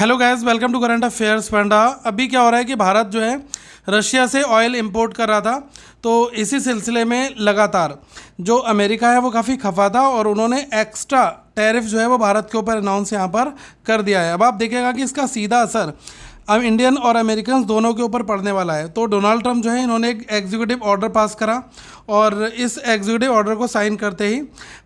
Hello guys, welcome to current affairs panda. अभी क्या हो रहा है कि भारत जो है रशिया से ऑयल इंपोर्ट कर रहा था, तो इसी सिलसिले में लगातार जो अमेरिका है वो काफ़ी खफा था और उन्होंने एक्स्ट्रा टैरिफ जो है वो भारत के ऊपर अनाउंस यहाँ पर कर दिया है। अब आप देखिएगा कि इसका सीधा असर अब इंडियन और अमेरिकन दोनों के ऊपर पड़ने वाला है। तो डोनाल्ड ट्रंप जो है इन्होंने एक एग्जीक्यूटिव ऑर्डर पास करा और इस एग्जीक्यूटिव ऑर्डर को साइन करते ही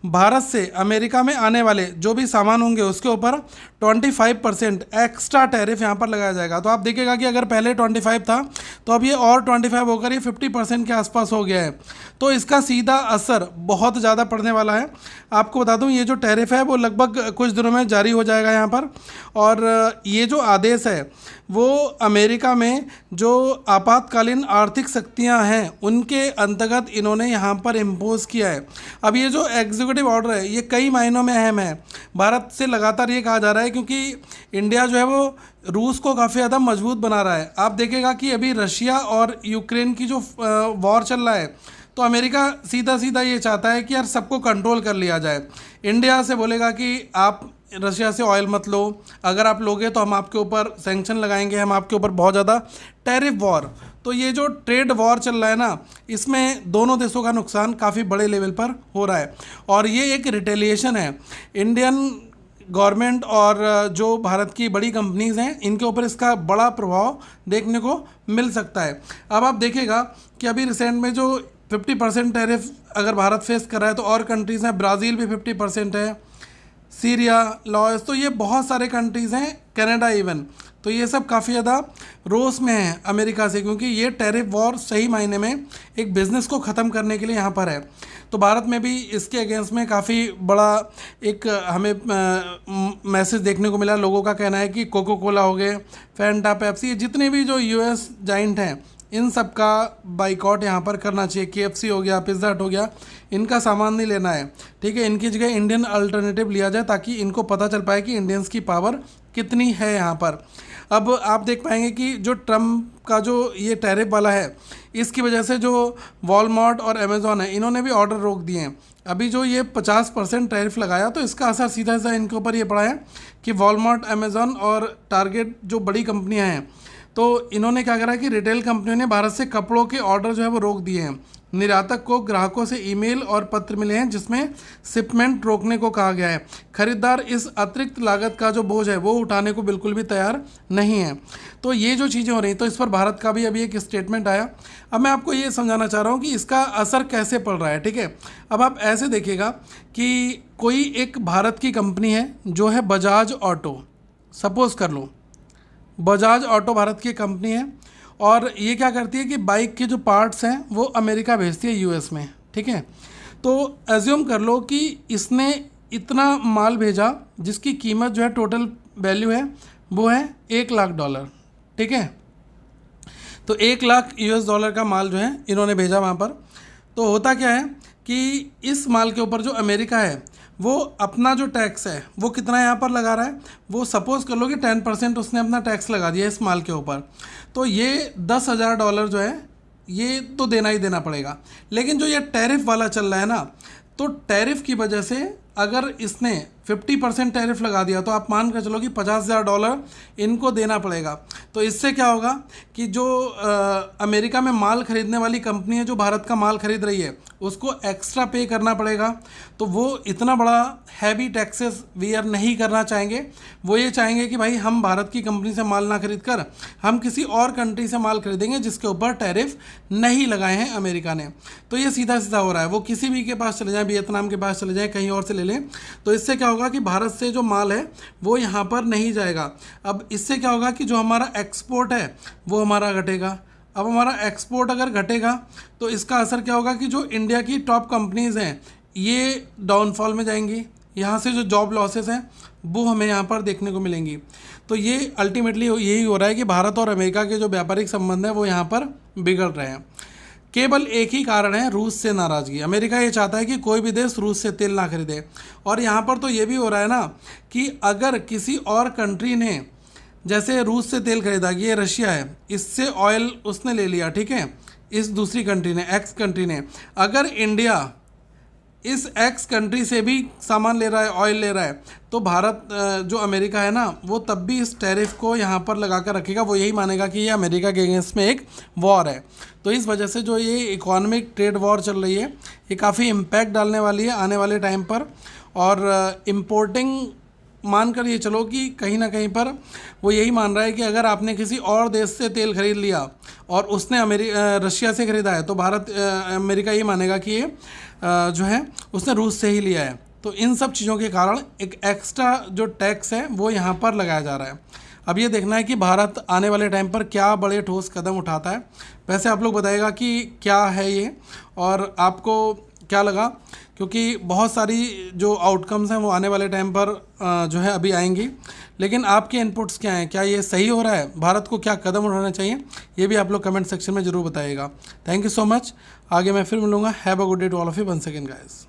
भारत से अमेरिका में आने वाले जो भी सामान होंगे उसके ऊपर 25% एक्स्ट्रा टैरिफ यहाँ पर लगाया जाएगा। तो आप देखिएगा कि अगर पहले 25 था तो अब ये और 25 होकर ये 50% के आसपास हो गया है। तो इसका सीधा असर बहुत ज़्यादा पड़ने वाला है। आपको बता दूं, ये जो टैरिफ है वो लगभग कुछ दिनों में जारी हो जाएगा यहाँ पर। और ये जो आदेश है वो अमेरिका में जो आपातकालीन आर्थिक शक्तियाँ हैं उनके अंतर्गत इन्होंने यहाँ पर इम्पोज किया है। अब ये जो एग्जीक्यूटिव ऑर्डर है ये कई मायनों में अहम है। भारत से लगातार ये कहा जा रहा है क्योंकि इंडिया जो है वो रूस को काफ़ी ज़्यादा मजबूत बना रहा है। आप देखेगा कि अभी रशिया और यूक्रेन की जो वॉर चल रहा है तो अमेरिका सीधा सीधा ये चाहता है कि यार सबको कंट्रोल कर लिया जाए। इंडिया से बोलेगा कि आप रशिया से ऑयल मत लो, अगर आप लोगे तो हम आपके ऊपर सैंक्शन लगाएंगे, हम आपके ऊपर बहुत ज़्यादा टैरिफ वॉर। तो ये जो ट्रेड वॉर चल रहा है ना, इसमें दोनों देशों का नुकसान काफ़ी बड़े लेवल पर हो रहा है और ये एक रिटेलिएशन है इंडियन गवर्नमेंट और जो भारत की बड़ी कंपनीज़ हैं इनके ऊपर इसका बड़ा प्रभाव देखने को मिल सकता है। अब आप देखिएगा कि अभी रिसेंट में जो 50% टैरिफ अगर भारत फेस कर रहा है तो और कंट्रीज़ हैं, ब्राज़ील भी 50% है, सीरिया, लॉस, तो ये बहुत सारे कंट्रीज़ हैं, कनाडा इवन। तो ये सब काफ़ी ज़्यादा रोष में है अमेरिका से, क्योंकि ये टैरिफ वॉर सही मायने में एक बिज़नेस को ख़त्म करने के लिए यहाँ पर है। तो भारत में भी इसके अगेंस्ट में काफ़ी बड़ा एक हमें मैसेज देखने को मिला। लोगों का कहना है कि कोको कोला हो गए, फैंटा, पेप्सी, जितने भी जो यूएस जाइंट हैं इन सब का बाइकआउट यहाँ पर करना चाहिए। KFC हो गया, पिज़्ज़ा हट हो गया, इनका सामान नहीं लेना है, ठीक है। इनकी जगह इंडियन अल्टरनेटिव लिया जाए ताकि इनको पता चल पाए कि इंडियंस की पावर कितनी है यहाँ पर। अब आप देख पाएंगे कि जो ट्रम्प का जो ये टैरिफ वाला है इसकी वजह से जो वॉलमार्ट और अमेज़ॉन है इन्होंने भी ऑर्डर रोक दिए हैं। अभी जो ये 50% टैरिफ लगाया तो इसका असर सीधा सीधा इनके ऊपर ये पड़ा है कि वॉलमार्ट, अमेज़ॉन और टारगेट जो बड़ी कंपनियाँ हैं तो इन्होंने क्या करा कि रिटेल कंपनियों ने भारत से कपड़ों के ऑर्डर जो है वो रोक दिए हैं। निर्यातक को ग्राहकों से ईमेल और पत्र मिले हैं जिसमें शिपमेंट रोकने को कहा गया है। खरीदार इस अतिरिक्त लागत का जो बोझ है वो उठाने को बिल्कुल भी तैयार नहीं है। तो ये जो चीज़ें हो रही तो इस पर भारत का भी अभी एक स्टेटमेंट आया। अब मैं आपको ये समझाना चाह रहा हूँ कि इसका असर कैसे पड़ रहा है, ठीक है। अब आप ऐसे देखिएगा कि कोई एक भारत की कंपनी है जो है बजाज ऑटो, सपोज़ कर लो बजाज ऑटो भारत की कंपनी है और ये क्या करती है कि बाइक के जो पार्ट्स हैं वो अमेरिका भेजती है यूएस में, ठीक है। तो एज्यूम कर लो कि इसने इतना माल भेजा जिसकी कीमत जो है टोटल वैल्यू है वो है $1,00,000, ठीक है। तो $1,00,000 का माल जो है इन्होंने भेजा वहाँ पर। तो होता क्या है कि इस माल के ऊपर जो अमेरिका है वो अपना जो टैक्स है वो कितना यहाँ पर लगा रहा है, वो सपोज़ कर लो कि 10% उसने अपना टैक्स लगा दिया इस माल के ऊपर। तो ये $10,000 जो है ये तो देना ही देना पड़ेगा। लेकिन जो ये टैरिफ वाला चल रहा है ना, तो टैरिफ की वजह से अगर इसने 50% टैरिफ लगा दिया तो आप मान कर चलो कि $50,000 इनको देना पड़ेगा। तो इससे क्या होगा कि जो अमेरिका में माल खरीदने वाली कंपनी है जो भारत का माल खरीद रही है उसको एक्स्ट्रा पे करना पड़ेगा। तो वो इतना बड़ा हैवी टैक्सेस वीआर नहीं करना चाहेंगे। वो ये चाहेंगे कि भाई हम भारत की कंपनी से माल ना खरीद कर हम किसी और कंट्री से माल खरीदेंगे जिसके ऊपर टैरिफ नहीं लगाए हैं अमेरिका ने। तो ये सीधा सीधा हो रहा है। वो किसी भी के पास चले जाएँ, वियतनाम के पास चले जाएँ, कहीं और से ले लें, तो इससे क्या होगा कि भारत से जो माल है वो यहाँ पर नहीं जाएगा। अब इससे क्या होगा कि जो हमारा एक्सपोर्ट है वो हमारा घटेगा। अब हमारा एक्सपोर्ट अगर घटेगा तो इसका असर क्या होगा कि जो इंडिया की टॉप कंपनीज़ हैं ये डाउनफॉल में जाएंगी। यहाँ से जो जॉब लॉसेस हैं वो हमें यहाँ पर देखने को मिलेंगी। तो ये अल्टीमेटली यही हो रहा है कि भारत और अमेरिका के जो व्यापारिक संबंध हैं वो यहाँ पर बिगड़ रहे हैं। केवल एक ही कारण है, रूस से नाराज़गी। अमेरिका ये चाहता है कि कोई भी देश रूस से तेल ना खरीदे। और यहाँ पर तो ये भी हो रहा है ना कि अगर किसी और कंट्री ने जैसे रूस से तेल खरीदा, ये रशिया है, इससे ऑयल उसने ले लिया, ठीक है, इस दूसरी कंट्री ने, एक्स कंट्री ने, अगर इंडिया इस एक्स कंट्री से भी सामान ले रहा है, ऑयल ले रहा है, तो भारत जो अमेरिका है ना, वो तब भी इस टैरिफ को यहाँ पर लगा कर रखेगा। वो यही मानेगा कि ये अमेरिका के अगेंस्ट में एक वॉर है। तो इस वजह से जो ये इकोनॉमिक ट्रेड वॉर चल रही है, ये काफ़ी इम्पैक्ट डालने वाली है आने वाले टाइम पर। और इम्पोर्टिंग मानकर ये चलो कि कहीं ना कहीं पर वो यही मान रहा है कि अगर आपने किसी और देश से तेल खरीद लिया और उसने रशिया से ख़रीदा है, तो अमेरिका ये मानेगा कि ये जो है उसने रूस से ही लिया है। तो इन सब चीज़ों के कारण एक एक्स्ट्रा जो टैक्स है वो यहाँ पर लगाया जा रहा है। अब ये देखना है कि भारत आने वाले टाइम पर क्या बड़े ठोस कदम उठाता है। वैसे आप लोग बताइएगा कि क्या है ये और आपको क्या लगा, क्योंकि बहुत सारी जो आउटकम्स हैं वो आने वाले टाइम पर जो है अभी आएंगी। लेकिन आपके इनपुट्स क्या हैं, क्या ये सही हो रहा है, भारत को क्या कदम उठाना चाहिए, ये भी आप लोग कमेंट सेक्शन में ज़रूर बताइएगा। Thank you so much. आगे मैं फिर मिलूँगा। Have a good day to all of you once again guys.